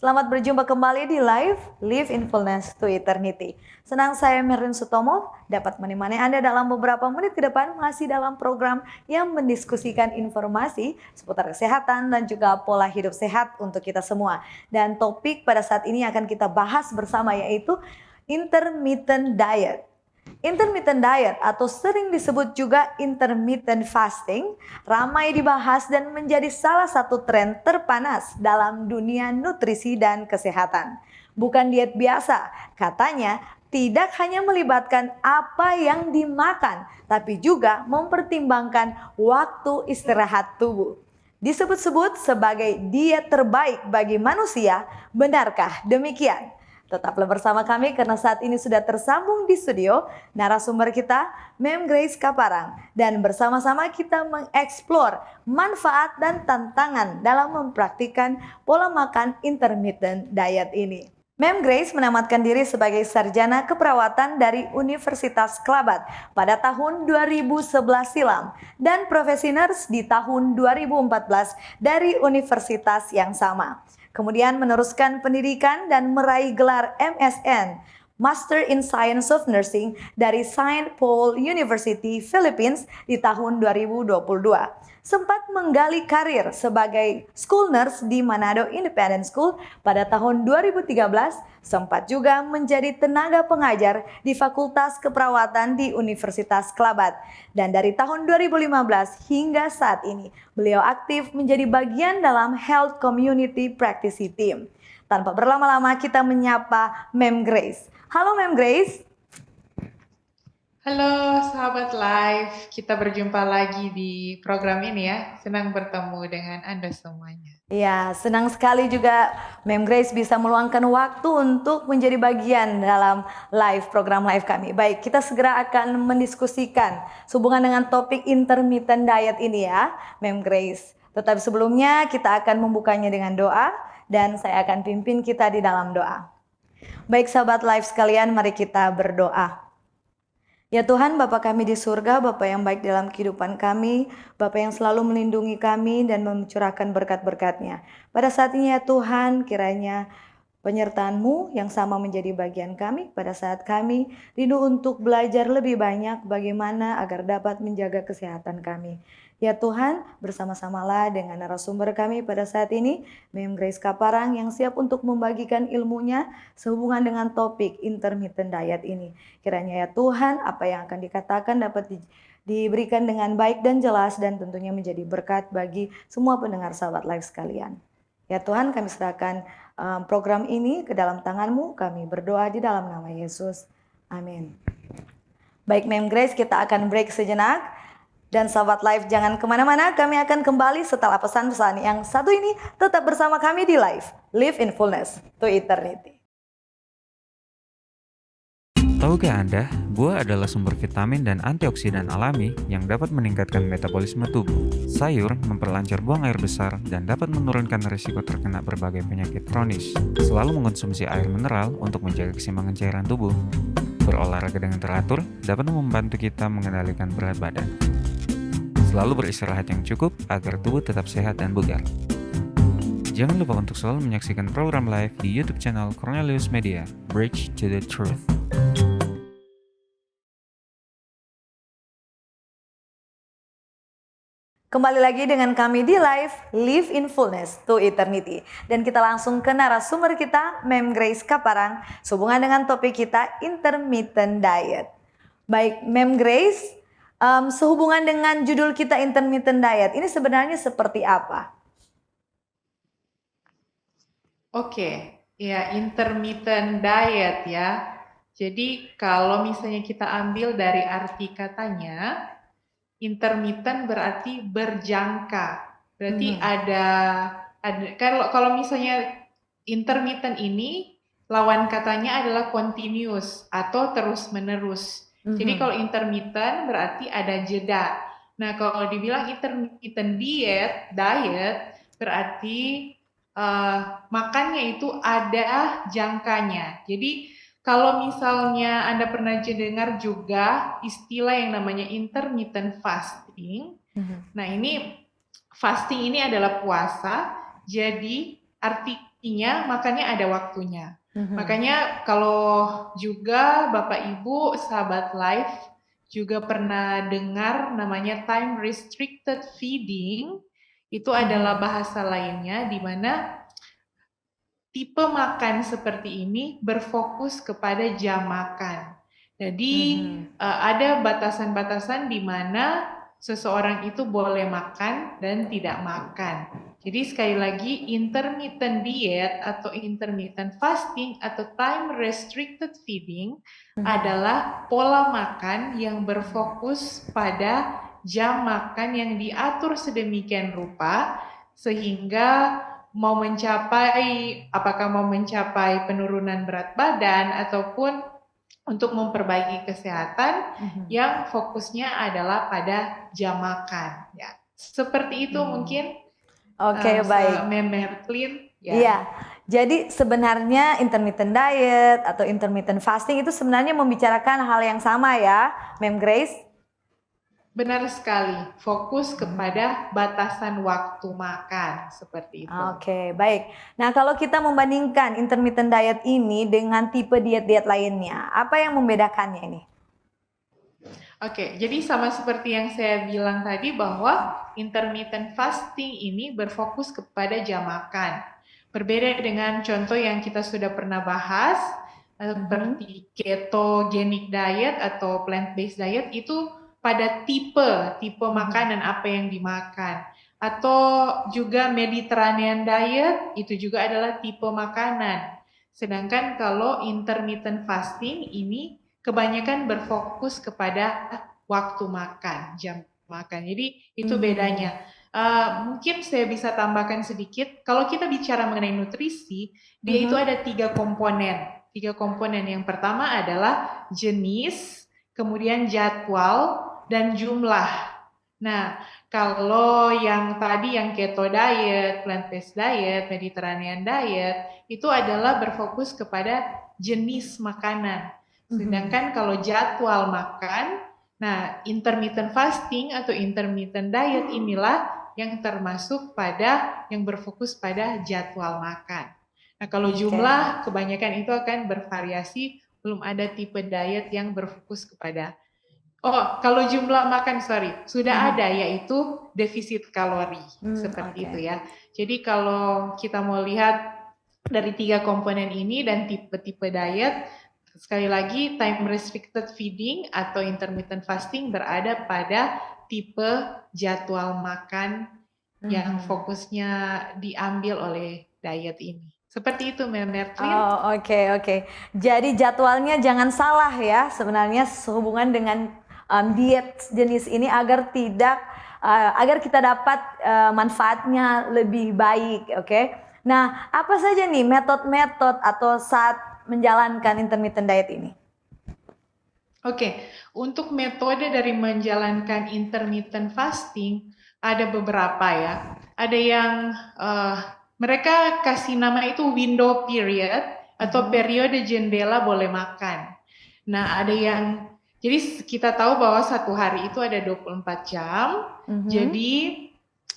Selamat berjumpa kembali di Live in Fullness to Eternity. Senang saya Merlin Sutomo dapat menemani Anda dalam beberapa menit ke depan masih dalam program yang mendiskusikan informasi seputar kesehatan dan juga pola hidup sehat untuk kita semua. Dan topik pada saat ini akan kita bahas bersama yaitu intermittent diet. Intermittent diet atau sering disebut juga intermittent fasting ramai dibahas dan menjadi salah satu tren terpanas dalam dunia nutrisi dan kesehatan. Bukan diet biasa, katanya tidak hanya melibatkan apa yang dimakan, tapi juga mempertimbangkan waktu istirahat tubuh. Disebut-sebut sebagai diet terbaik bagi manusia, benarkah demikian? Tetaplah bersama kami karena saat ini sudah tersambung di studio narasumber kita, Mem Grace Kaparang. Dan bersama-sama kita mengeksplor manfaat dan tantangan dalam mempraktikkan pola makan intermittent diet ini. Mem Grace menamatkan diri sebagai sarjana keperawatan dari Universitas Kelabat pada tahun 2011 silam dan profesi nurse di tahun 2014 dari universitas yang sama. Kemudian meneruskan pendidikan dan meraih gelar MSN, Master in Science of Nursing dari Saint Paul University, Philippines di tahun 2022. Sempat menggali karir sebagai school nurse di Manado Independent School pada tahun 2013, sempat juga menjadi tenaga pengajar di Fakultas Keperawatan di Universitas Kelabat. Dan dari tahun 2015 hingga saat ini, beliau aktif menjadi bagian dalam Health Community Practice Team. Tanpa berlama-lama kita menyapa Mem Grace. Halo Mem Grace. Halo sahabat live, kita berjumpa lagi di program ini ya. Senang bertemu dengan Anda semuanya. Ya, senang sekali juga Mem Grace bisa meluangkan waktu untuk menjadi bagian dalam program live kami. Baik, kita segera akan mendiskusikan sehubungan dengan topik intermittent diet ini ya, Mem Grace. Tetapi sebelumnya kita akan membukanya dengan doa dan saya akan pimpin kita di dalam doa. Baik sahabat live sekalian, mari kita berdoa. Ya Tuhan, Bapa kami di surga, Bapa yang baik dalam kehidupan kami, Bapa yang selalu melindungi kami dan mencurahkan berkat-berkat-Nya. Pada saat ini ya Tuhan, kiranya penyertaan-Mu yang sama menjadi bagian kami pada saat kami rindu untuk belajar lebih banyak bagaimana agar dapat menjaga kesehatan kami. Ya Tuhan, bersama-samalah dengan narasumber kami pada saat ini, Mem Grace Kaparang yang siap untuk membagikan ilmunya sehubungan dengan topik intermittent diet ini. Kiranya ya Tuhan, apa yang akan dikatakan dapat diberikan dengan baik dan jelas dan tentunya menjadi berkat bagi semua pendengar sahabat live sekalian. Ya Tuhan, kami serahkan program ini ke dalam tangan-Mu. Kami berdoa di dalam nama Yesus. Amin. Baik Mem Grace, kita akan break sejenak. Dan sahabat live jangan kemana-mana, kami akan kembali setelah pesan-pesan yang satu ini. Tetap bersama kami di Live in Fullness to Eternity. Tahukah Anda, buah adalah sumber vitamin dan antioksidan alami yang dapat meningkatkan metabolisme tubuh. Sayur memperlancar buang air besar dan dapat menurunkan risiko terkena berbagai penyakit kronis. Selalu mengonsumsi air mineral untuk menjaga keseimbangan cairan tubuh. Berolahraga dengan teratur dapat membantu kita mengendalikan berat badan. Selalu beristirahat yang cukup agar tubuh tetap sehat dan bugar. Jangan lupa untuk selalu menyaksikan program live di YouTube channel Cornelius Media, Bridge to the Truth. Kembali lagi dengan kami di Live in Fullness to Eternity. Dan kita langsung ke narasumber kita, Mem Grace Kaparang, sehubungan dengan topik kita intermittent diet. Baik, Mem Grace, sehubungan dengan judul kita intermittent diet, ini sebenarnya seperti apa? Oke, ya intermittent diet ya. Jadi kalau misalnya kita ambil dari arti katanya, intermittent berarti berjangka. Berarti ada kalau misalnya intermittent ini lawan katanya adalah continuous atau terus-menerus. Jadi kalau intermittent berarti ada jeda. Nah, kalau dibilang intermittent diet berarti makannya itu ada jangkanya. Jadi kalau misalnya Anda pernah dengar juga istilah yang namanya intermittent fasting. Nah, ini fasting ini adalah puasa. Jadi makannya ada waktunya. Mhm. Makanya kalau juga Bapak Ibu sahabat live juga pernah dengar namanya time restricted feeding, itu adalah bahasa lainnya di mana tipe makan seperti ini berfokus kepada jam makan. Jadi ada batasan-batasan di mana seseorang itu boleh makan dan tidak makan. Jadi sekali lagi intermittent diet atau intermittent fasting atau time restricted feeding adalah pola makan yang berfokus pada jam makan yang diatur sedemikian rupa sehingga apakah mau mencapai penurunan berat badan ataupun untuk memperbaiki kesehatan yang fokusnya adalah pada jam makan ya. Seperti itu mungkin. Oke, baik. Mem Merklin ya. Iya. Jadi sebenarnya intermittent diet atau intermittent fasting itu sebenarnya membicarakan hal yang sama ya, Mem Grace? Benar sekali, fokus kepada batasan waktu makan seperti itu. Oke, baik. Nah, kalau kita membandingkan intermittent diet ini dengan tipe diet-diet lainnya, apa yang membedakannya ini? Oke, jadi sama seperti yang saya bilang tadi bahwa intermittent fasting ini berfokus kepada jam makan. Berbeda dengan contoh yang kita sudah pernah bahas, seperti ketogenic diet atau plant-based diet itu pada tipe makanan apa yang dimakan. Atau juga Mediterranean diet itu juga adalah tipe makanan. Sedangkan kalau intermittent fasting ini kebanyakan berfokus kepada waktu makan, jam makan. Jadi itu bedanya. Mungkin saya bisa tambahkan sedikit. Kalau kita bicara mengenai nutrisi, dia itu ada 3 komponen. 3 komponen. Yang pertama adalah jenis, kemudian jadwal, dan jumlah. Nah, kalau yang tadi yang keto diet, plant-based diet, Mediterranean diet, itu adalah berfokus kepada jenis makanan. Sedangkan kalau jadwal makan, nah intermittent fasting atau intermittent diet inilah yang termasuk pada yang berfokus pada jadwal makan. Nah kalau jumlah kebanyakan itu akan bervariasi, belum ada tipe diet yang berfokus kepada. Oh, kalau jumlah makan sudah ada yaitu defisit kalori seperti itu ya. Jadi kalau kita mau lihat dari 3 komponen ini dan tipe-tipe diet, sekali lagi time restricted feeding atau intermittent fasting berada pada tipe jadwal makan yang fokusnya diambil oleh diet ini. Seperti itu, Merklin. Oh, oke. Jadi jadwalnya jangan salah ya, sebenarnya sehubungan dengan diet jenis ini agar kita dapat manfaatnya lebih baik, oke? Nah, apa saja nih metode-metode atau saat menjalankan intermittent diet ini? Oke, untuk metode dari menjalankan intermittent fasting ada beberapa ya. Ada yang mereka kasih nama itu window period atau periode jendela boleh makan. Nah, ada yang jadi kita tahu bahwa satu hari itu ada 24 jam. Jadi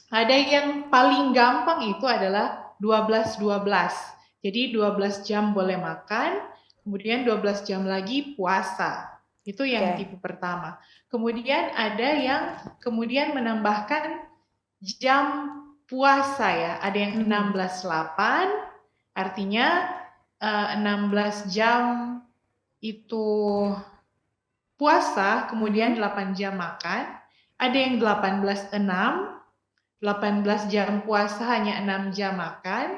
ada yang paling gampang itu adalah 12-12. Jadi 12 jam boleh makan, kemudian 12 jam lagi puasa. Itu yang tipe pertama. Kemudian ada yang kemudian menambahkan jam puasa ya. Ada yang 16-8, artinya 16 jam itu puasa, kemudian 8 jam makan. Ada yang 18-6, 18 jam puasa hanya 6 jam makan.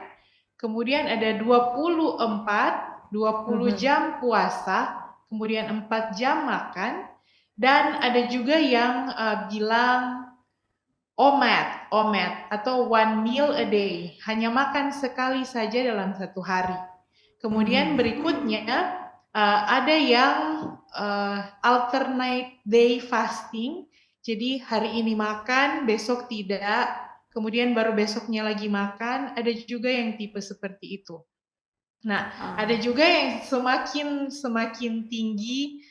Kemudian ada 24, 20 jam puasa, kemudian 4 jam makan. Dan ada juga yang bilang OMAD atau one meal a day, hanya makan sekali saja dalam satu hari. Kemudian berikutnya ada yang alternate day fasting, jadi hari ini makan, besok tidak, kemudian baru besoknya lagi makan. Ada juga yang tipe seperti itu. Nah, ada juga yang semakin tinggi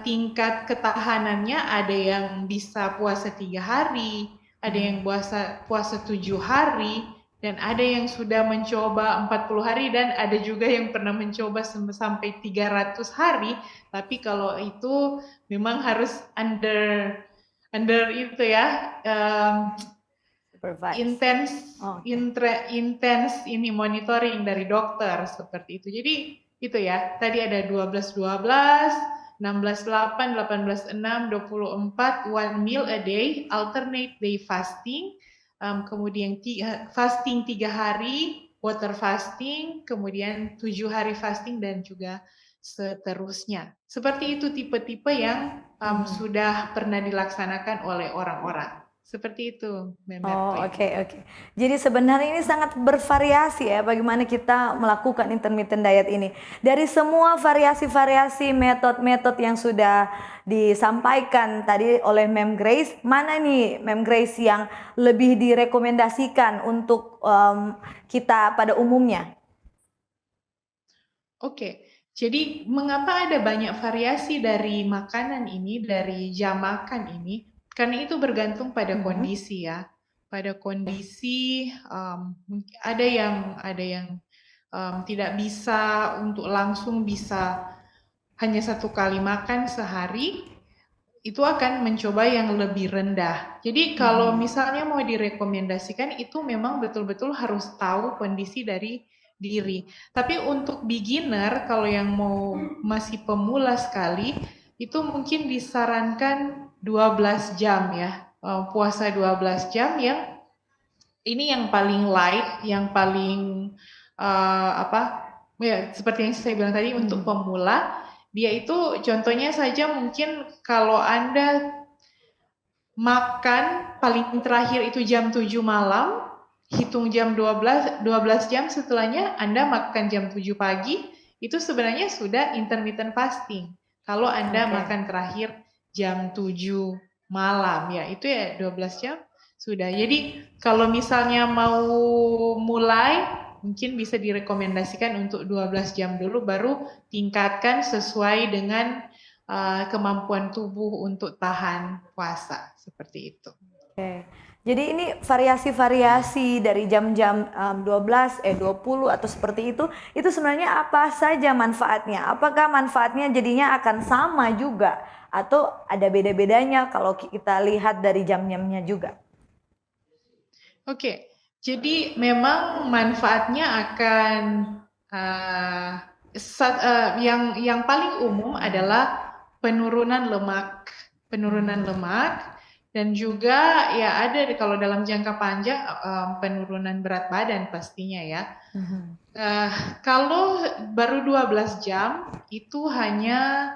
tingkat ketahanannya, ada yang bisa puasa 3 hari, ada yang puasa 7 hari, dan ada yang sudah mencoba 40 hari dan ada juga yang pernah mencoba sampai 300 hari, tapi kalau itu memang harus under itu ya, Supervise. intens Oke. intens ini monitoring dari dokter seperti itu. Jadi itu ya, tadi ada 12-12, 16-8, 18-6, 24, one meal a day, alternate day fasting, kemudian fasting 3 hari, water fasting, kemudian 7 hari fasting dan juga seterusnya. Seperti itu tipe-tipe yang sudah pernah dilaksanakan oleh orang-orang. Seperti itu, Mbak Oh, Merklin. oke. Jadi sebenarnya ini sangat bervariasi ya bagaimana kita melakukan intermittent diet ini. Dari semua variasi-variasi metode-metode yang sudah disampaikan tadi oleh Mem Grace, mana nih Mem Grace yang lebih direkomendasikan untuk kita pada umumnya? Oke, jadi mengapa ada banyak variasi dari makanan ini, dari jam makan ini? Karena itu bergantung pada kondisi ya. Pada kondisi ada yang tidak bisa untuk langsung bisa hanya 1 kali makan sehari, itu akan mencoba yang lebih rendah. Jadi kalau misalnya mau direkomendasikan itu memang betul-betul harus tahu kondisi dari diri. Tapi untuk beginner kalau yang mau masih pemula sekali itu mungkin disarankan 12 jam ya. Puasa 12 jam yang ini yang paling light, yang paling ya seperti yang saya bilang tadi untuk pemula, dia itu contohnya saja mungkin kalau Anda makan paling terakhir itu jam 7 malam, hitung jam 12 jam setelahnya Anda makan jam 7 pagi, itu sebenarnya sudah intermittent fasting. Kalau Anda makan terakhir jam 7 malam ya, itu ya 12 jam sudah. Jadi kalau misalnya mau mulai mungkin bisa direkomendasikan untuk 12 jam dulu baru tingkatkan sesuai dengan kemampuan tubuh untuk tahan puasa seperti itu. Oke. Jadi ini variasi-variasi dari jam-jam 12, 20 atau seperti itu sebenarnya apa saja manfaatnya? Apakah manfaatnya jadinya akan sama juga atau ada beda-bedanya kalau kita lihat dari jam-jamnya juga? Oke, jadi memang manfaatnya akan yang paling umum adalah penurunan lemak dan juga ya ada kalau dalam jangka panjang penurunan berat badan pastinya ya. Kalau baru 12 jam itu hanya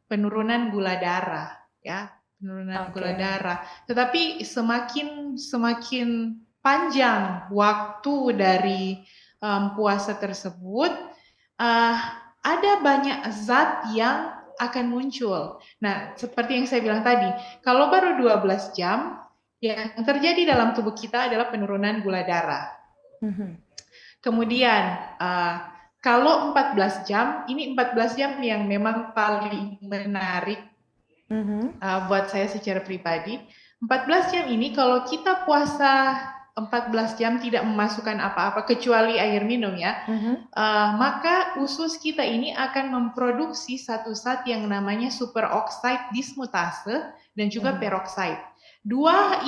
penurunan gula darah ya, penurunan gula darah. Tetapi semakin panjang waktu dari puasa tersebut, ada banyak zat yang akan muncul. Nah, seperti yang saya bilang tadi, kalau baru 12 jam, yang terjadi dalam tubuh kita adalah penurunan gula darah. Kemudian, kalau 14 jam, ini 14 jam yang memang paling menarik buat saya secara pribadi. 14 jam ini kalau kita puasa 14 jam tidak memasukkan apa-apa kecuali air minum ya, maka usus kita ini akan memproduksi satu zat yang namanya superoxide dismutase dan juga peroxide. Dua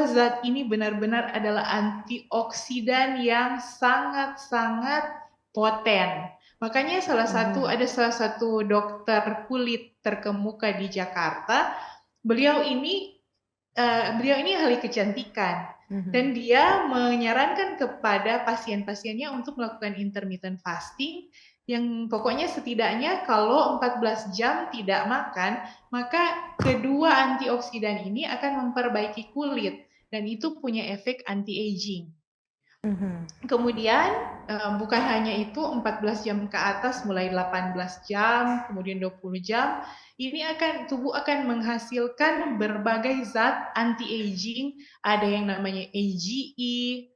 zat ini benar-benar adalah antioksidan yang sangat-sangat poten. Makanya ada salah satu dokter kulit terkemuka di Jakarta. Beliau ini ahli kecantikan dan dia menyarankan kepada pasien-pasiennya untuk melakukan intermittent fasting yang pokoknya setidaknya kalau 14 jam tidak makan, maka kedua antioksidan ini akan memperbaiki kulit dan itu punya efek anti-aging. Kemudian bukan hanya itu 14 jam ke atas mulai 18 jam, kemudian 20 jam, ini tubuh akan menghasilkan berbagai zat anti-aging, ada yang namanya AGE,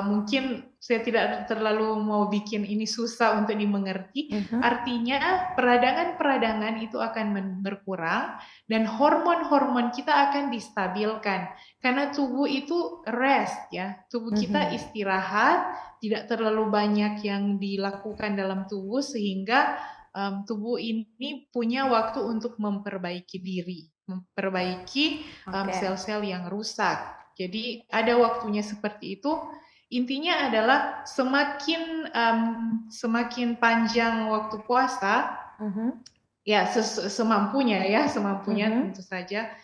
mungkin saya tidak terlalu mau bikin ini susah untuk dimengerti. Artinya peradangan-peradangan itu akan berkurang dan hormon-hormon kita akan distabilkan. Karena tubuh itu rest ya, tubuh kita istirahat, tidak terlalu banyak yang dilakukan dalam tubuh sehingga tubuh ini punya waktu untuk memperbaiki diri, memperbaiki sel-sel yang rusak. Jadi ada waktunya seperti itu. Intinya adalah semakin panjang waktu puasa, ya semampunya tentu saja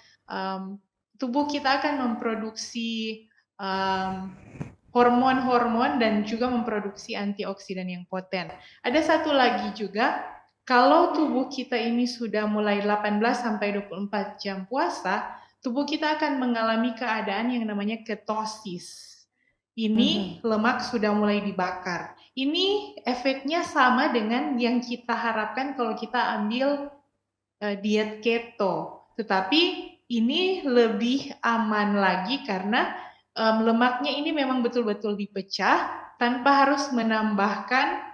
tubuh kita akan memproduksi hormon-hormon dan juga memproduksi antioksidan yang poten. Ada satu lagi juga, kalau tubuh kita ini sudah mulai 18 sampai 24 jam puasa, tubuh kita akan mengalami keadaan yang namanya ketosis. Ini lemak sudah mulai dibakar. Ini efeknya sama dengan yang kita harapkan kalau kita ambil diet keto. Tetapi ini lebih aman lagi karena lemaknya ini memang betul-betul dipecah tanpa harus menambahkan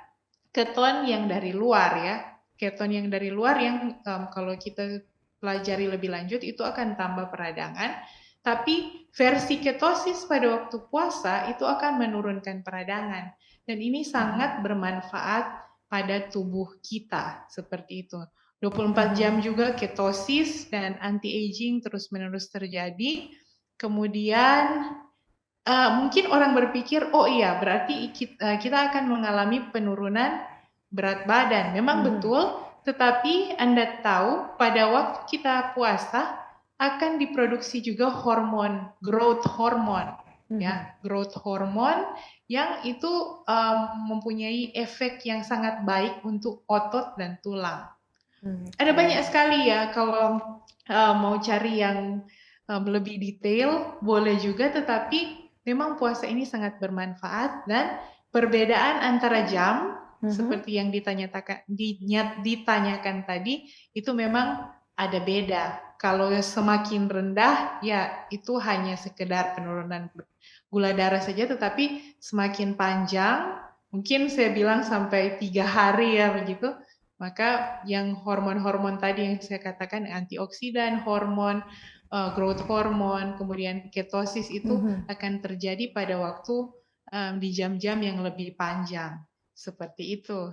keton yang dari luar ya. Keton yang dari luar yang kalau kita pelajari lebih lanjut itu akan tambah peradangan. Tapi versi ketosis pada waktu puasa itu akan menurunkan peradangan. Dan ini sangat bermanfaat pada tubuh kita, seperti itu. 24 jam juga ketosis dan anti-aging terus-menerus terjadi. Kemudian mungkin orang berpikir, oh iya berarti kita akan mengalami penurunan berat badan. Memang betul, tetapi Anda tahu pada waktu kita puasa, akan diproduksi juga hormon growth hormone ya, growth hormone yang itu mempunyai efek yang sangat baik untuk otot dan tulang. Ada banyak sekali ya, kalau mau cari yang lebih detail boleh juga, tetapi memang puasa ini sangat bermanfaat dan perbedaan antara jam seperti yang ditanyakan tadi itu memang ada beda. Kalau semakin rendah, ya itu hanya sekedar penurunan gula darah saja, tetapi semakin panjang, mungkin saya bilang sampai 3 hari ya begitu, maka yang hormon-hormon tadi yang saya katakan, antioksidan, hormon, growth hormone, kemudian ketosis itu akan terjadi pada waktu di jam-jam yang lebih panjang. Seperti itu,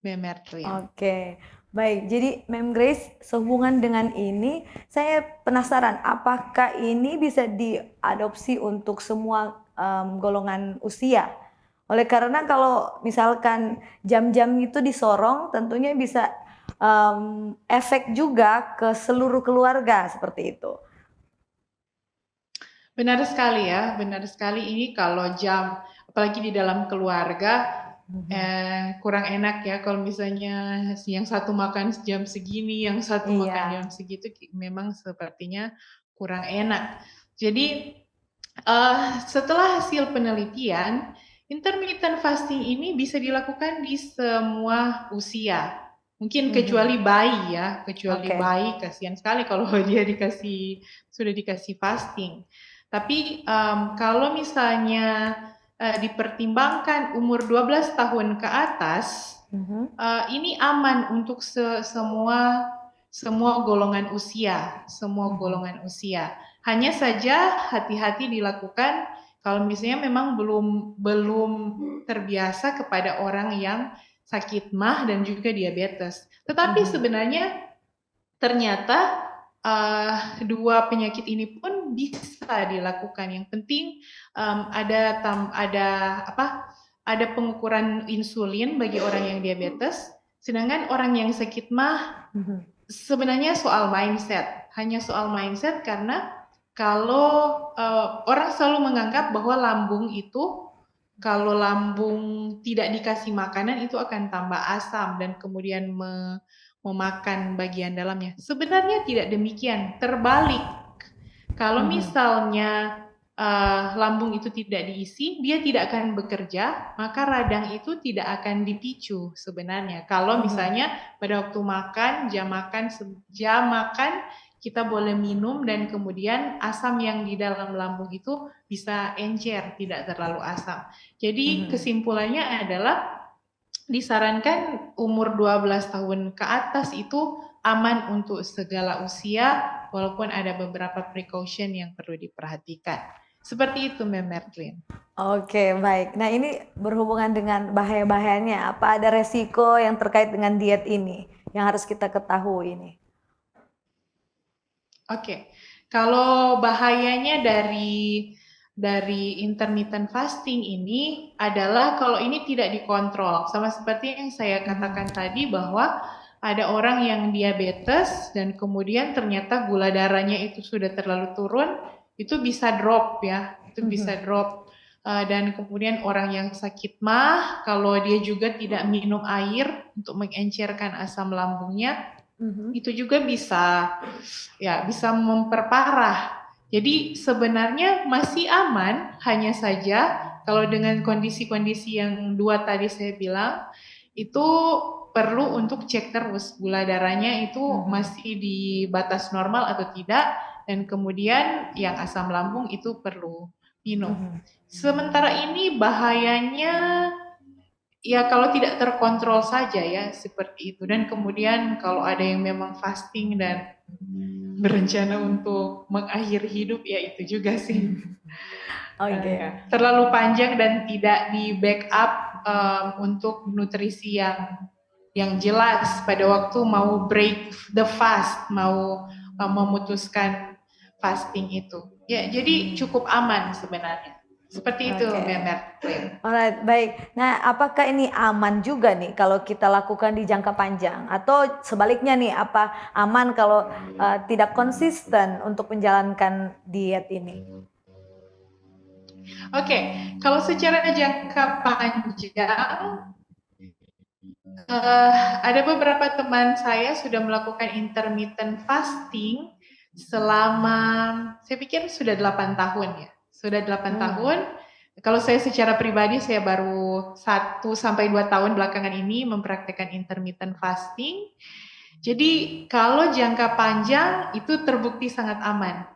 Mem Mertlin. Oke. Baik, jadi Mem Grace, sehubungan dengan ini, saya penasaran apakah ini bisa diadopsi untuk semua golongan usia? Oleh karena kalau misalkan jam-jam itu disorong, tentunya bisa efek juga ke seluruh keluarga seperti itu. Benar sekali ya, benar sekali. Ini kalau jam, apalagi di dalam keluarga, kurang enak ya kalau misalnya yang satu makan jam segini, yang satu makan jam segitu, memang sepertinya kurang enak. Jadi setelah hasil penelitian, intermittent fasting ini bisa dilakukan di semua usia. Mungkin kecuali bayi ya, bayi kasihan sekali kalau dia sudah dikasih fasting. Tapi kalau misalnya dipertimbangkan umur 12 tahun ke atas, ini aman untuk semua golongan usia, Hanya saja hati-hati dilakukan kalau misalnya memang belum terbiasa kepada orang yang sakit MAH dan juga diabetes. Tetapi sebenarnya ternyata dua penyakit ini pun bisa dilakukan. Yang penting ada pengukuran insulin bagi orang yang diabetes. Sedangkan orang yang sakit MAH sebenarnya soal mindset, hanya soal mindset, karena kalau orang selalu menganggap bahwa lambung itu, kalau lambung tidak dikasih makanan itu akan tambah asam dan kemudian memakan bagian dalamnya. Sebenarnya tidak demikian, terbalik. Kalau misalnya lambung itu tidak diisi, dia tidak akan bekerja, maka radang itu tidak akan dipicu sebenarnya. Kalau misalnya pada waktu makan, jam makan kita boleh minum dan kemudian asam yang di dalam lambung itu bisa encer, tidak terlalu asam. Jadi kesimpulannya adalah disarankan umur 12 tahun ke atas itu aman untuk segala usia, walaupun ada beberapa precaution yang perlu diperhatikan. Seperti itu, Mem Mertlin. Oke, baik. Nah, ini berhubungan dengan bahaya-bahayanya. Apa ada resiko yang terkait dengan diet ini yang harus kita ketahui ini? Oke, kalau bahayanya dari intermittent fasting ini adalah kalau ini tidak dikontrol, sama seperti yang saya katakan tadi bahwa ada orang yang diabetes dan kemudian ternyata gula darahnya itu sudah terlalu turun, itu bisa drop ya, itu bisa drop. Dan kemudian orang yang sakit mah, kalau dia juga tidak minum air untuk mengencerkan asam lambungnya, itu juga bisa memperparah. Jadi sebenarnya masih aman, hanya saja kalau dengan kondisi-kondisi yang dua tadi saya bilang, itu perlu untuk cek terus gula darahnya itu masih di batas normal atau tidak, dan kemudian yang asam lambung itu perlu minum. Sementara ini bahayanya ya kalau tidak terkontrol saja ya seperti itu, dan kemudian kalau ada yang memang fasting dan berencana untuk mengakhiri hidup ya itu juga sih. Terlalu panjang dan tidak di backup untuk nutrisi yang jelas pada waktu mau break the fast, mau memutuskan fasting itu. Ya, jadi cukup aman sebenarnya. Seperti itu, Mehmet. Alright, baik. Nah, apakah ini aman juga nih kalau kita lakukan di jangka panjang? Atau sebaliknya nih, apa aman kalau tidak konsisten untuk menjalankan diet ini? Oke, kalau secara jangka panjang, ada beberapa teman saya sudah melakukan intermittent fasting selama, saya pikir sudah 8 tahun ya. Sudah 8 tahun. Kalau saya secara pribadi, saya baru 1-2 tahun belakangan ini mempraktikkan intermittent fasting. Jadi kalau jangka panjang itu terbukti sangat aman.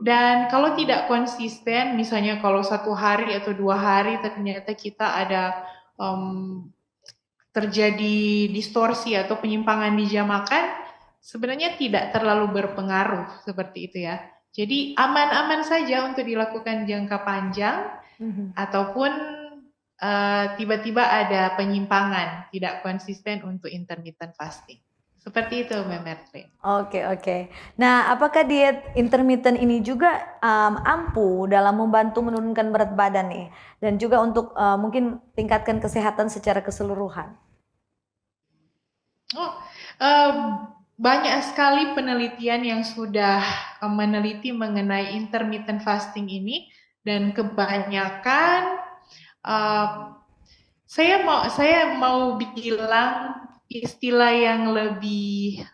Dan kalau tidak konsisten, misalnya kalau 1 hari atau 2 hari ternyata kita ada terjadi distorsi atau penyimpangan di jam makan, sebenarnya tidak terlalu berpengaruh seperti itu ya. Jadi aman-aman saja untuk dilakukan jangka panjang, ataupun tiba-tiba ada penyimpangan, tidak konsisten untuk intermittent fasting. Seperti itu, Memertre. Oke. Nah, apakah diet intermittent ini juga ampuh dalam membantu menurunkan berat badan nih? Dan juga untuk mungkin tingkatkan kesehatan secara keseluruhan? Banyak sekali penelitian yang sudah meneliti mengenai intermittent fasting ini, dan kebanyakan saya mau bilang istilah yang lebih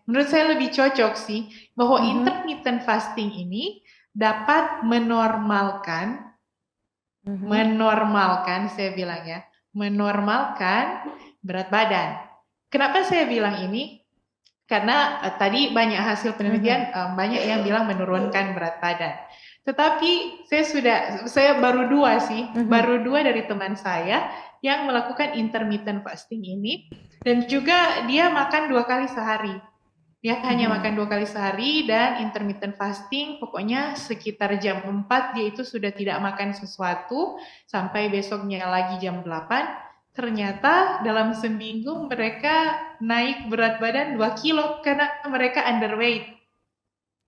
menurut saya lebih cocok sih, bahwa intermittent fasting ini dapat menormalkan saya bilang ya, menormalkan berat badan. Kenapa saya bilang ini? Karena tadi banyak hasil penelitian, banyak yang bilang menurunkan berat badan. Tetapi saya baru 2 dari teman saya yang melakukan intermittent fasting ini, dan juga dia makan 2 kali sehari. Dia hanya makan 2 kali sehari, dan intermittent fasting pokoknya sekitar jam 4 dia itu sudah tidak makan sesuatu sampai besoknya lagi jam 8. Ternyata dalam seminggu mereka naik berat badan 2 kilo karena mereka underweight.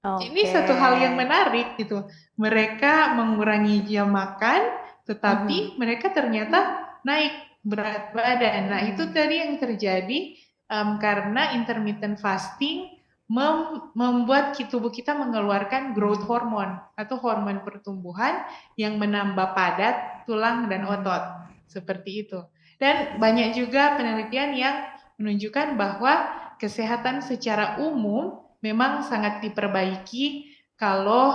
Ini satu hal yang menarik gitu. Mereka mengurangi jam makan, tetapi mereka ternyata naik berat badan. Nah, itu tadi yang terjadi karena intermittent fasting membuat tubuh kita mengeluarkan growth hormone atau hormon pertumbuhan yang menambah padat tulang dan otot. Seperti itu. Dan banyak juga penelitian yang menunjukkan bahwa kesehatan secara umum memang sangat diperbaiki kalau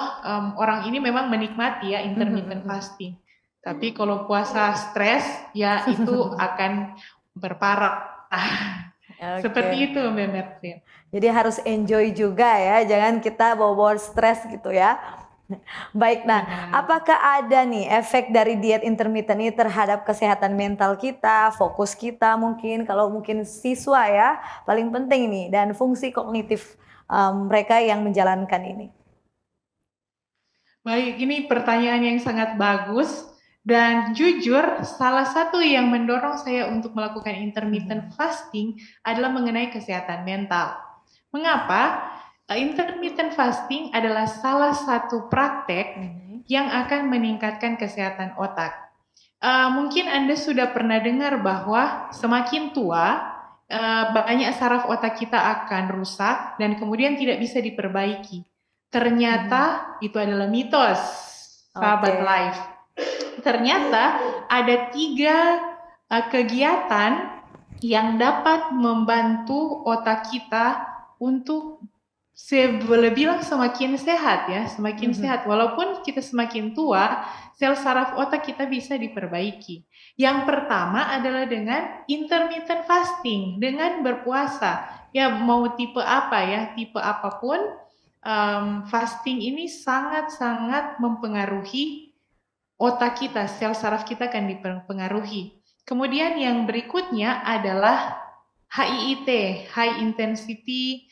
orang ini memang menikmati ya intermittent fasting. Tapi kalau puasa stres ya itu akan berparah. Seperti Oke. itu Mbak Merlin. Jadi harus enjoy juga ya, jangan kita bawa-bawa stres gitu ya. Baik, nah Benar. apakah ada nih efek dari diet intermittent ini terhadap kesehatan mental kita, fokus kita mungkin, kalau mungkin siswa ya, paling penting nih, dan fungsi kognitif mereka yang menjalankan ini? Baik, ini pertanyaan yang sangat bagus dan jujur salah satu yang mendorong saya untuk melakukan intermittent fasting adalah mengenai kesehatan mental. Mengapa? Intermittent fasting adalah salah satu praktek yang akan meningkatkan kesehatan otak. Mungkin Anda sudah pernah dengar bahwa semakin tua, banyak saraf otak kita akan rusak dan kemudian tidak bisa diperbaiki. Ternyata itu adalah mitos, sahabat Oke. live. Ternyata ada 3 kegiatan yang dapat membantu otak kita untuk boleh bilang semakin sehat ya, semakin sehat. Walaupun kita semakin tua, sel saraf otak kita bisa diperbaiki. Yang pertama adalah dengan intermittent fasting, dengan berpuasa. Ya mau tipe apa ya, tipe apapun, fasting ini sangat-sangat mempengaruhi otak kita, sel saraf kita akan dipengaruhi. Kemudian yang berikutnya adalah HIIT, High Intensity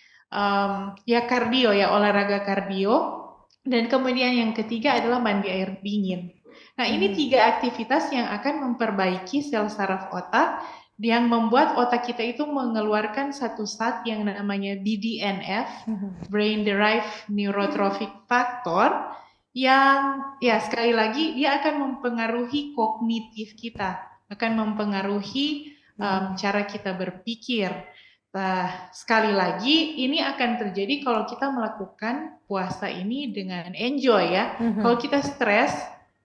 ya kardio ya, olahraga kardio. Dan kemudian yang ketiga adalah mandi air dingin. Nah, ini 3 aktivitas yang akan memperbaiki sel saraf otak yang membuat otak kita itu mengeluarkan satu zat yang namanya BDNF, Brain Derived Neurotrophic Factor, yang ya sekali lagi dia akan mempengaruhi kognitif kita, akan mempengaruhi cara kita berpikir. Nah, sekali lagi ini akan terjadi kalau kita melakukan puasa ini dengan enjoy ya. Kalau kita stres,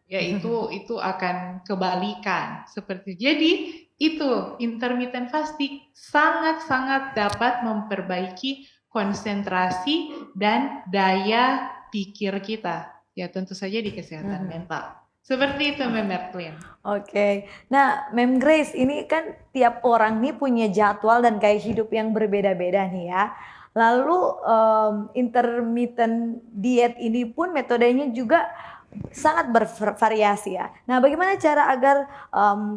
ya itu akan kebalikan. Seperti jadi itu intermittent fasting sangat-sangat dapat memperbaiki konsentrasi dan daya pikir kita. Ya tentu saja di kesehatan mental. Seperti itu Mbak Merlin. Oke, nah Mem Grace ini kan tiap orang nih punya jadwal dan gaya hidup yang berbeda-beda nih ya. Lalu intermittent diet ini pun metodenya juga sangat bervariasi ya. Nah, bagaimana cara agar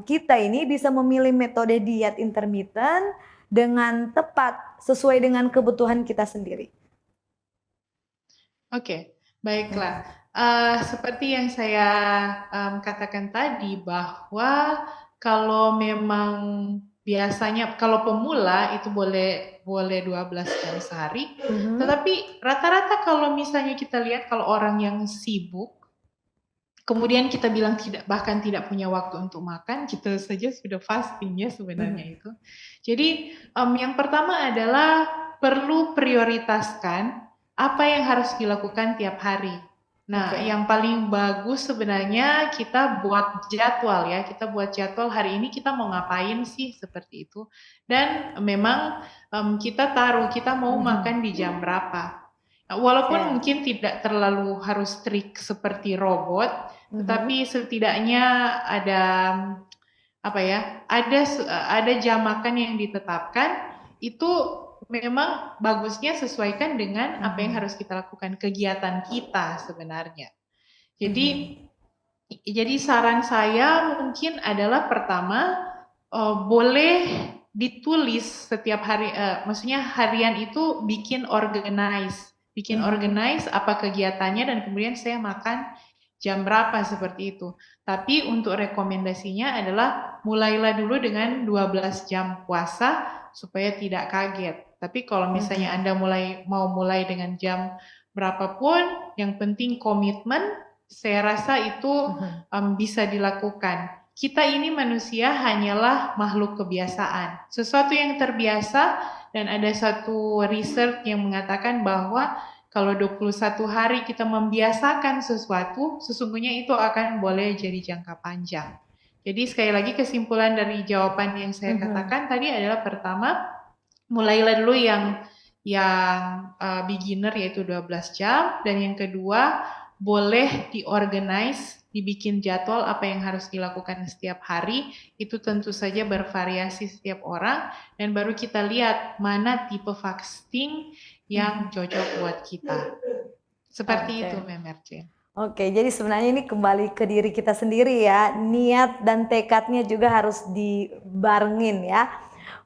kita ini bisa memilih metode diet intermittent dengan tepat sesuai dengan kebutuhan kita sendiri? Oke, baiklah. Seperti yang saya katakan tadi bahwa kalau memang biasanya kalau pemula itu boleh 12 jam sehari, tetapi rata-rata kalau misalnya kita lihat kalau orang yang sibuk, kemudian kita bilang bahkan tidak punya waktu untuk makan, kita saja sudah fasting ya sebenarnya itu. Jadi yang pertama adalah perlu prioritaskan apa yang harus dilakukan tiap hari. Nah, yang paling bagus sebenarnya kita buat jadwal ya. Kita buat jadwal hari ini kita mau ngapain sih seperti itu. Dan memang kita taruh kita mau makan di jam berapa. Walaupun mungkin tidak terlalu harus strict seperti robot, tetapi setidaknya ada apa ya? Ada jam makan yang ditetapkan itu memang bagusnya sesuaikan dengan apa yang harus kita lakukan, kegiatan kita sebenarnya. Jadi saran saya mungkin adalah pertama boleh ditulis setiap hari, maksudnya harian itu bikin organize apa kegiatannya dan kemudian saya makan jam berapa seperti itu. Tapi untuk rekomendasinya adalah mulailah dulu dengan 12 jam puasa supaya tidak kaget. Tapi kalau misalnya Anda mau mulai dengan jam berapapun, yang penting komitmen, saya rasa itu bisa dilakukan. Kita ini manusia hanyalah makhluk kebiasaan. Sesuatu yang terbiasa, dan ada satu research yang mengatakan bahwa kalau 21 hari kita membiasakan sesuatu, sesungguhnya itu akan boleh jadi jangka panjang. Jadi sekali lagi kesimpulan dari jawaban yang saya katakan tadi adalah pertama, mulailah dulu yang beginner yaitu 12 jam, dan yang kedua boleh diorganize dibikin jadwal apa yang harus dilakukan setiap hari, itu tentu saja bervariasi setiap orang, dan baru kita lihat mana tipe fasting yang cocok buat kita. Seperti itu, Memerce. Oke, jadi sebenarnya ini kembali ke diri kita sendiri ya, niat dan tekadnya juga harus dibarengin ya.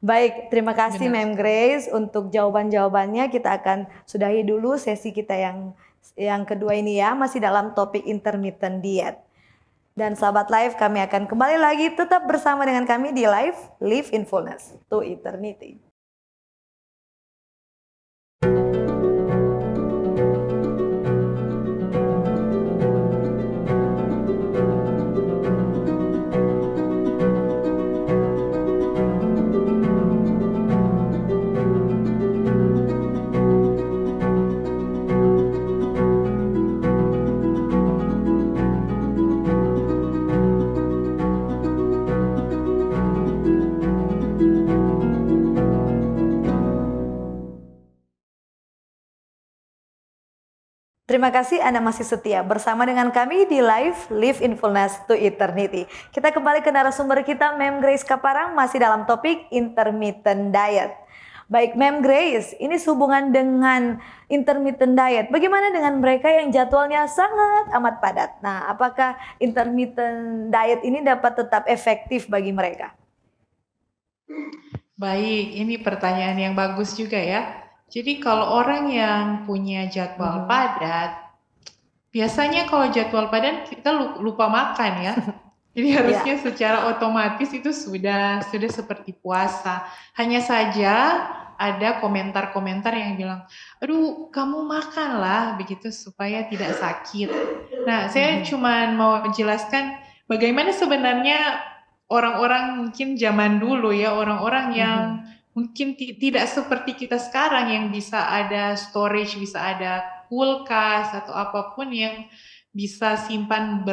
Baik, terima kasih Mem Grace untuk jawaban-jawabannya. Kita akan sudahi dulu sesi kita yang kedua ini ya, masih dalam topik intermittent diet. Dan sahabat live, kami akan kembali lagi tetap bersama dengan kami di Live in Fullness to Eternity. Terima kasih Anda masih setia bersama dengan kami di Live in Fullness to Eternity. Kita kembali ke narasumber kita, Mem Grace Kaparang, masih dalam topik intermittent diet. Baik Mem Grace, ini sehubungan dengan intermittent diet. Bagaimana dengan mereka yang jadwalnya sangat amat padat? Nah, apakah intermittent diet ini dapat tetap efektif bagi mereka? Baik, ini pertanyaan yang bagus juga ya. Jadi kalau orang yang punya jadwal padat, biasanya kalau jadwal padat kita lupa makan ya. Jadi harusnya secara otomatis itu sudah seperti puasa. Hanya saja ada komentar-komentar yang bilang, aduh kamu makanlah begitu supaya tidak sakit. Nah, saya cuma mau jelaskan bagaimana sebenarnya orang-orang mungkin zaman dulu ya, orang-orang yang mungkin tidak seperti kita sekarang yang bisa ada storage, bisa ada kulkas atau apapun yang bisa simpan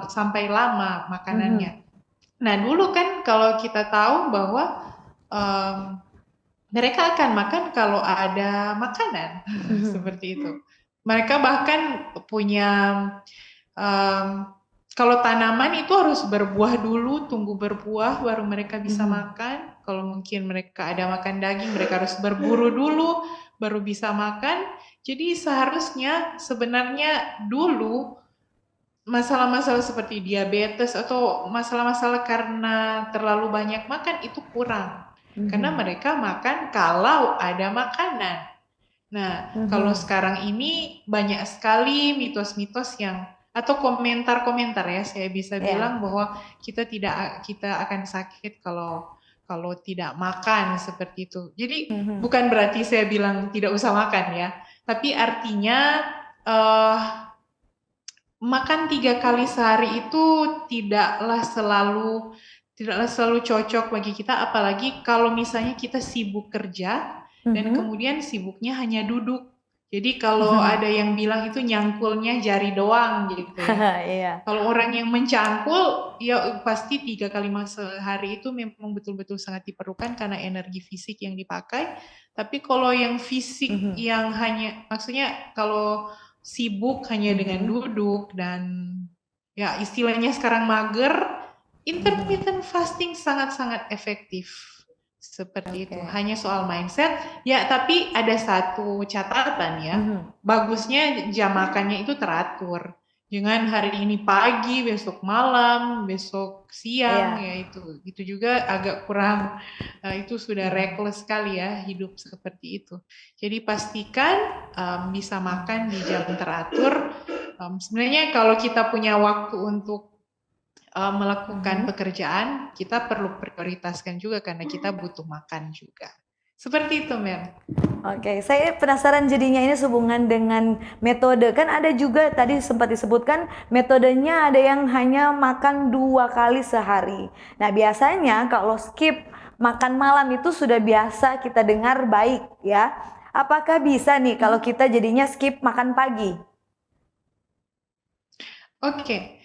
sampai lama makanannya. Nah dulu kan kalau kita tahu bahwa mereka akan makan kalau ada makanan seperti itu. Mereka bahkan punya kalau tanaman itu harus berbuah dulu, tunggu berbuah baru mereka bisa makan. Kalau mungkin mereka ada makan daging, mereka harus berburu dulu baru bisa makan. Jadi seharusnya sebenarnya dulu masalah-masalah seperti diabetes atau masalah-masalah karena terlalu banyak makan itu kurang. Karena mereka makan kalau ada makanan. Nah, kalau sekarang ini banyak sekali mitos-mitos yang atau komentar-komentar ya, saya bisa bilang bahwa kita akan sakit kalau tidak makan seperti itu. Jadi bukan berarti saya bilang tidak usah makan ya, tapi artinya makan 3 kali sehari itu tidaklah selalu cocok bagi kita, apalagi kalau misalnya kita sibuk kerja dan kemudian sibuknya hanya duduk. Jadi kalau ada yang bilang itu nyangkulnya jari doang gitu ya. Kalau orang yang mencangkul ya pasti 3 kali sehari itu memang betul-betul sangat diperlukan karena energi fisik yang dipakai. Tapi kalau yang fisik yang hanya, maksudnya kalau sibuk hanya dengan duduk dan ya istilahnya sekarang mager, intermittent fasting sangat-sangat efektif. Seperti itu, hanya soal mindset. Ya, tapi ada satu catatan ya, bagusnya jam makannya itu teratur. Jangan hari ini pagi, besok malam, besok siang, ya itu juga agak kurang, itu sudah reckless sekali ya hidup seperti itu. Jadi pastikan bisa makan di jam teratur. Sebenarnya kalau kita punya waktu untuk melakukan pekerjaan, kita perlu prioritaskan juga karena kita butuh makan juga. Seperti itu, Mel. Oke, saya penasaran jadinya ini sehubungan dengan metode. Kan ada juga tadi sempat disebutkan metodenya ada yang hanya makan 2 kali sehari. Nah, biasanya kalau skip makan malam itu sudah biasa kita dengar baik ya. Apakah bisa nih kalau kita jadinya skip makan pagi? Oke.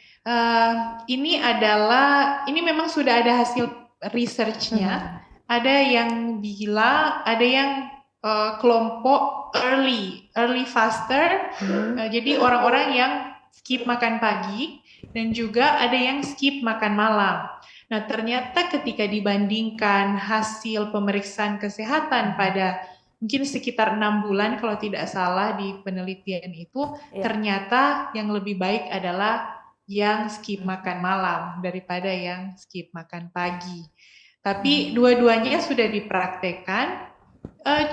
Ini memang sudah ada hasil research-nya. Ada yang bilang, ada yang kelompok early faster. Jadi orang-orang yang skip makan pagi dan juga ada yang skip makan malam. Nah, ternyata ketika dibandingkan hasil pemeriksaan kesehatan pada mungkin sekitar 6 bulan kalau tidak salah di penelitian itu, Iya. ternyata yang lebih baik adalah yang skip makan malam daripada yang skip makan pagi. Tapi dua-duanya sudah dipraktekkan,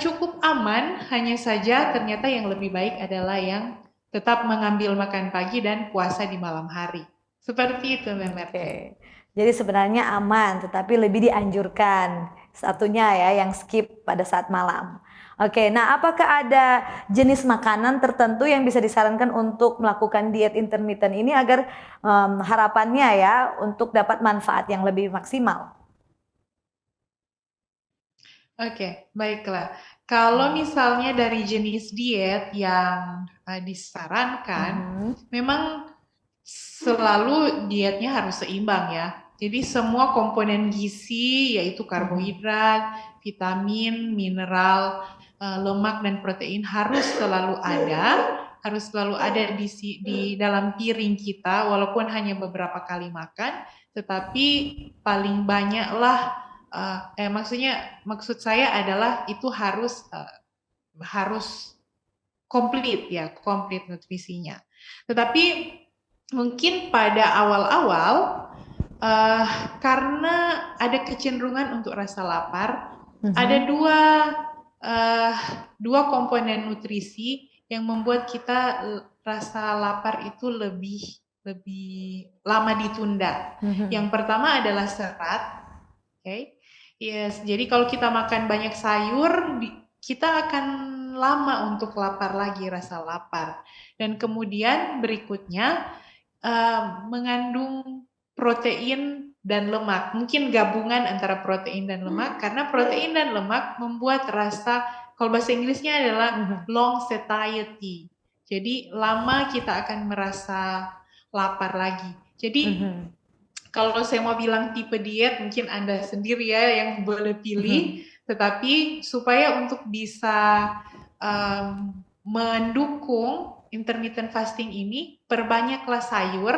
cukup aman, hanya saja ternyata yang lebih baik adalah yang tetap mengambil makan pagi dan puasa di malam hari. Seperti itu, Mbak Merti. Oke. Jadi sebenarnya aman, tetapi lebih dianjurkan satunya ya yang skip pada saat malam. Oke, nah apakah ada jenis makanan tertentu yang bisa disarankan untuk melakukan diet intermittent ini agar harapannya ya untuk dapat manfaat yang lebih maksimal? Oke, baiklah. Kalau misalnya dari jenis diet yang disarankan, memang selalu dietnya harus seimbang ya. Jadi semua komponen gizi yaitu karbohidrat, vitamin, mineral, lemak dan protein harus selalu ada di dalam piring kita walaupun hanya beberapa kali makan, tetapi paling banyaklah maksud saya adalah itu harus komplit nutrisinya. Tetapi mungkin pada awal-awal karena ada kecenderungan untuk rasa lapar, ada dua komponen nutrisi yang membuat kita rasa lapar itu lebih lama ditunda. Yang pertama adalah serat, oke? Yes, jadi kalau kita makan banyak sayur, kita akan lama untuk lapar lagi, rasa lapar. Dan kemudian berikutnya mengandung protein dan lemak. Mungkin gabungan antara protein dan lemak, karena protein dan lemak membuat rasa, kalau bahasa Inggrisnya adalah long satiety. Jadi lama kita akan merasa lapar lagi. Jadi kalau saya mau bilang tipe diet, mungkin Anda sendiri ya yang boleh pilih, tetapi supaya untuk bisa mendukung intermittent fasting ini, perbanyaklah sayur,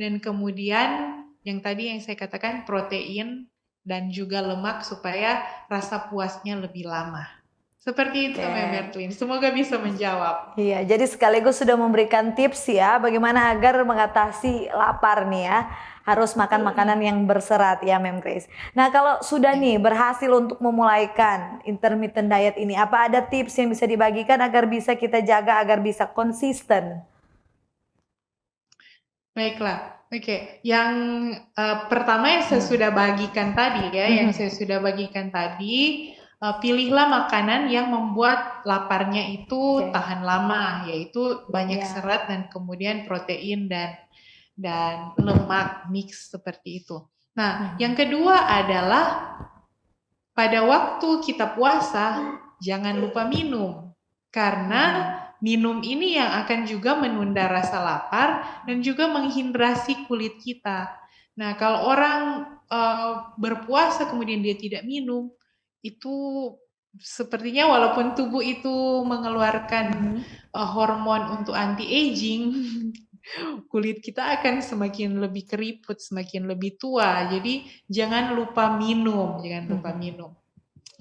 dan kemudian yang tadi yang saya katakan protein dan juga lemak supaya rasa puasnya lebih lama. Seperti itu, Mbak Mertlin. Semoga bisa menjawab. Iya, jadi sekaligus sudah memberikan tips ya bagaimana agar mengatasi lapar nih ya. Harus makan makanan yang berserat ya, Mem Grace. Nah, kalau sudah nih berhasil untuk memulaikan intermittent diet ini, apa ada tips yang bisa dibagikan agar bisa kita jaga agar bisa konsisten? Baiklah. Oke, yang pertama yang saya sudah bagikan tadi ya, pilihlah makanan yang membuat laparnya itu tahan lama, yaitu banyak serat dan kemudian protein dan lemak mix seperti itu. Nah, yang kedua adalah pada waktu kita puasa jangan lupa minum, karena minum ini yang akan juga menunda rasa lapar dan juga menghidrasi kulit kita. Nah, kalau orang berpuasa kemudian dia tidak minum, itu sepertinya walaupun tubuh itu mengeluarkan hormon untuk anti-aging, kulit kita akan semakin lebih keriput, semakin lebih tua. Jadi jangan lupa minum.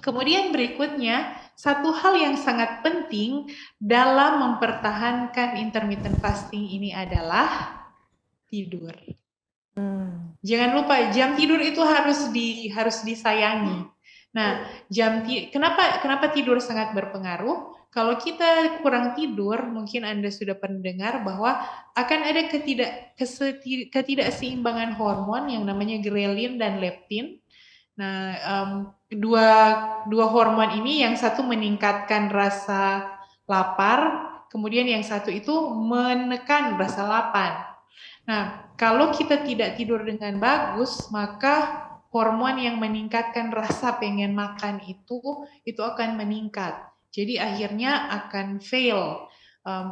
Kemudian berikutnya, satu hal yang sangat penting dalam mempertahankan intermittent fasting ini adalah tidur. Jangan lupa jam tidur itu harus disayangi. Nah, kenapa tidur sangat berpengaruh? Kalau kita kurang tidur, mungkin Anda sudah pernah dengar bahwa akan ada ketidakseimbangan hormon yang namanya ghrelin dan leptin. Nah, dua hormon ini yang satu meningkatkan rasa lapar, kemudian yang satu itu menekan rasa lapar. Nah, kalau kita tidak tidur dengan bagus, maka hormon yang meningkatkan rasa pengen makan itu akan meningkat. Jadi akhirnya akan fail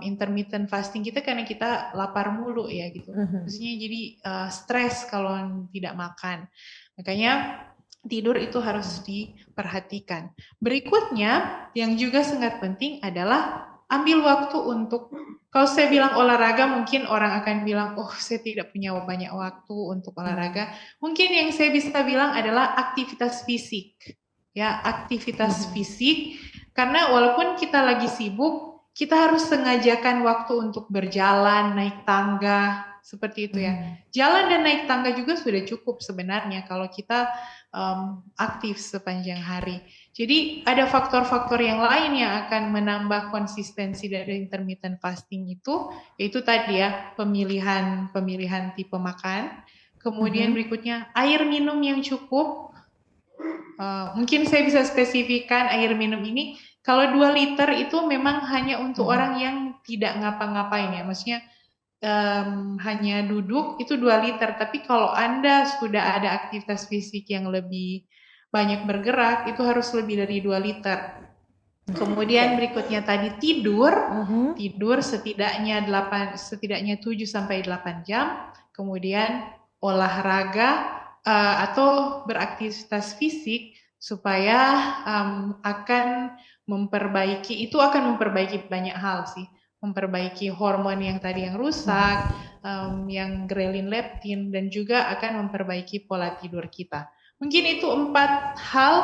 intermittent fasting kita karena kita lapar mulu ya gitu. Maksudnya jadi stres kalau tidak makan. Makanya tidur itu harus diperhatikan. Berikutnya yang juga sangat penting adalah ambil waktu untuk, kalau saya bilang olahraga mungkin orang akan bilang, oh saya tidak punya banyak waktu untuk olahraga. Mungkin yang saya bisa bilang adalah aktivitas fisik. Ya, aktivitas fisik, karena walaupun kita lagi sibuk, kita harus sengajakan waktu untuk berjalan, naik tangga, seperti itu ya. Jalan dan naik tangga juga sudah cukup sebenarnya kalau kita aktif sepanjang hari. Jadi ada faktor-faktor yang lain yang akan menambah konsistensi dari intermittent fasting itu, yaitu tadi ya pemilihan tipe makan. Kemudian berikutnya air minum yang cukup. Mungkin saya bisa spesifikkan air minum ini. Kalau 2 liter itu memang hanya untuk orang yang tidak ngapa-ngapain ya, maksudnya hanya duduk itu 2 liter. Tapi kalau Anda sudah ada aktivitas fisik yang lebih banyak bergerak, itu harus lebih dari 2 liter. Kemudian berikutnya tadi tidur setidaknya 7 sampai 8 jam. Kemudian olahraga atau beraktivitas fisik supaya akan memperbaiki banyak hal sih. Memperbaiki hormon yang tadi yang rusak, yang grelin leptin, dan juga akan memperbaiki pola tidur kita. Mungkin itu 4 hal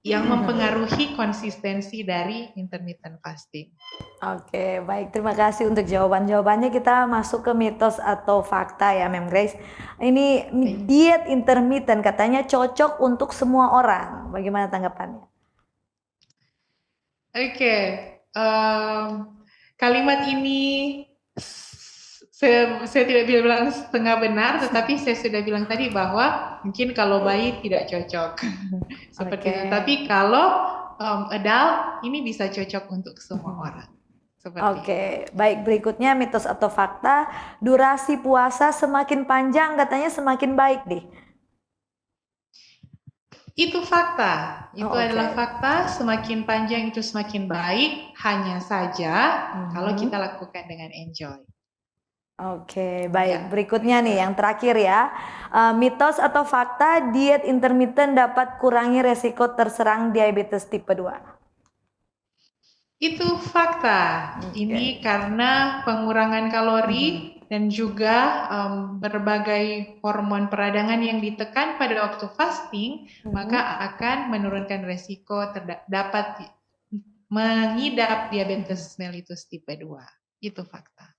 yang mempengaruhi konsistensi dari intermittent fasting. Oke, baik. Terima kasih untuk jawaban-jawabannya. Kita masuk ke mitos atau fakta ya, Mem Grace. Ini diet intermittent katanya cocok untuk semua orang. Bagaimana tanggapannya? Oke, kalimat ini saya tidak bilang setengah benar, tetapi saya sudah bilang tadi bahwa mungkin kalau bayi tidak cocok. Seperti itu. Tapi kalau adult ini bisa cocok untuk semua orang. Oke, baik. Berikutnya mitos atau fakta, durasi puasa semakin panjang katanya semakin baik nih. Itu fakta. Itu adalah fakta, semakin panjang itu semakin baik, hanya saja kalau kita lakukan dengan enjoy. Oke, baik. Berikutnya nih yang terakhir ya. Mitos atau fakta diet intermittent dapat kurangi resiko terserang diabetes tipe 2. Itu fakta. Ini karena pengurangan kalori dan juga berbagai hormon peradangan yang ditekan pada waktu fasting, maka akan menurunkan resiko dapat mengidap diabetes mellitus tipe 2. Itu fakta.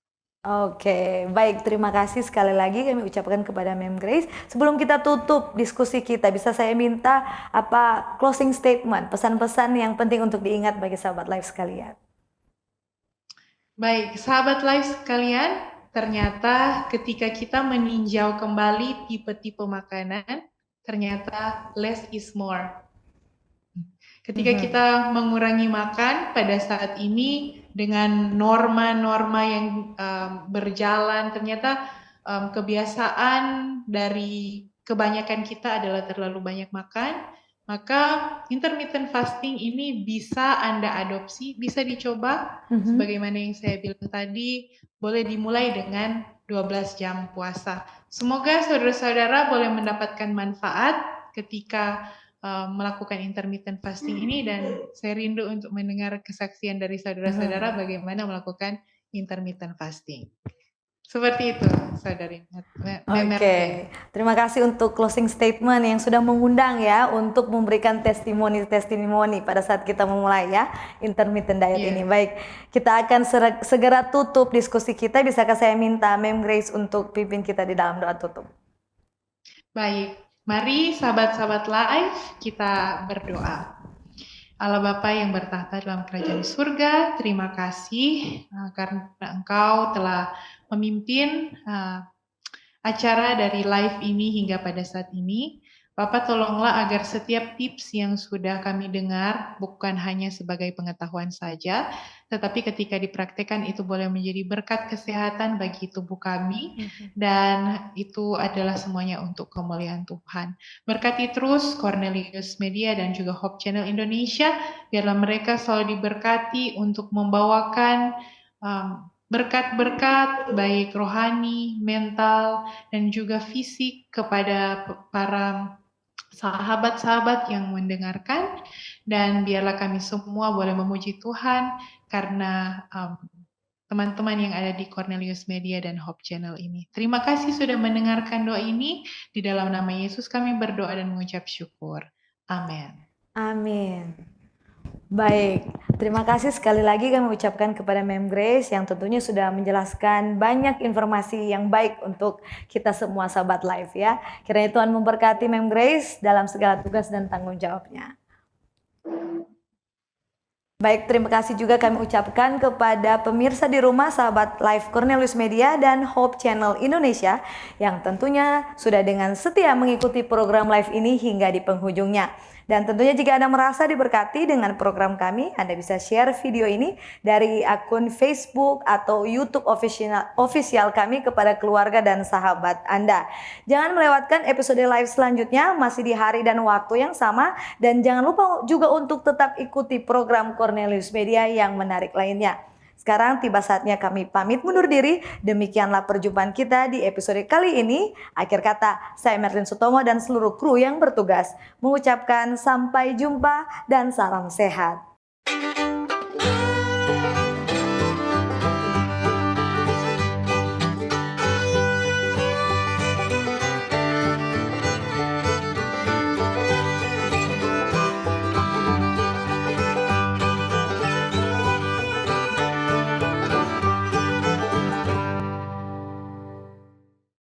Oke, baik. Terima kasih sekali lagi kami ucapkan kepada Mem Grace. Sebelum kita tutup diskusi kita, bisa saya minta apa closing statement, pesan-pesan yang penting untuk diingat bagi sahabat live sekalian. Baik, sahabat live sekalian, ternyata ketika kita meninjau kembali tipe-tipe makanan, ternyata less is more. Ketika kita mengurangi makan pada saat ini dengan norma-norma yang berjalan, ternyata kebiasaan dari kebanyakan kita adalah terlalu banyak makan, maka intermittent fasting ini bisa Anda adopsi, bisa dicoba, sebagaimana yang saya bilang tadi, boleh dimulai dengan 12 jam puasa. Semoga saudara-saudara boleh mendapatkan manfaat ketika melakukan intermittent fasting ini, dan saya rindu untuk mendengar kesaksian dari saudara-saudara bagaimana melakukan intermittent fasting. Seperti itu, saudari. Oke, terima kasih untuk closing statement yang sudah mengundang ya untuk memberikan testimoni pada saat kita memulai ya intermittent diet ini. Baik, kita akan segera tutup diskusi kita. Bisakah saya minta Mem Grace untuk pimpin kita di dalam doa tutup? Baik, mari sahabat-sahabat live kita berdoa. Allah Bapa yang bertahta dalam kerajaan surga, terima kasih karena Engkau telah memimpin acara dari live ini hingga pada saat ini. Bapak tolonglah agar setiap tips yang sudah kami dengar bukan hanya sebagai pengetahuan saja, tetapi ketika dipraktekkan itu boleh menjadi berkat kesehatan bagi tubuh kami, dan itu adalah semuanya untuk kemuliaan Tuhan. Berkati terus Cornelius Media dan juga Hope Channel Indonesia, biarlah mereka selalu diberkati untuk membawakan berkat-berkat baik rohani, mental, dan juga fisik kepada para sahabat-sahabat yang mendengarkan, dan biarlah kami semua boleh memuji Tuhan karena teman-teman yang ada di Cornelius Media dan Hope Channel ini. Terima kasih sudah mendengarkan doa ini. Di dalam nama Yesus kami berdoa dan mengucap syukur. Amin. Amin. Baik, terima kasih sekali lagi kami ucapkan kepada Mem Grace yang tentunya sudah menjelaskan banyak informasi yang baik untuk kita semua sahabat live ya. Kiranya Tuhan memberkati Mem Grace dalam segala tugas dan tanggung jawabnya. Baik, terima kasih juga kami ucapkan kepada pemirsa di rumah sahabat live Cornelius Media dan Hope Channel Indonesia yang tentunya sudah dengan setia mengikuti program live ini hingga di penghujungnya. Dan tentunya jika Anda merasa diberkati dengan program kami, Anda bisa share video ini dari akun Facebook atau YouTube official kami kepada keluarga dan sahabat Anda. Jangan melewatkan episode live selanjutnya masih di hari dan waktu yang sama, dan jangan lupa juga untuk tetap ikuti program Cornelius Media yang menarik lainnya. Sekarang tiba saatnya kami pamit mundur diri. Demikianlah perjumpaan kita di episode kali ini. Akhir kata, saya Merlin Sutomo dan seluruh kru yang bertugas mengucapkan sampai jumpa dan salam sehat.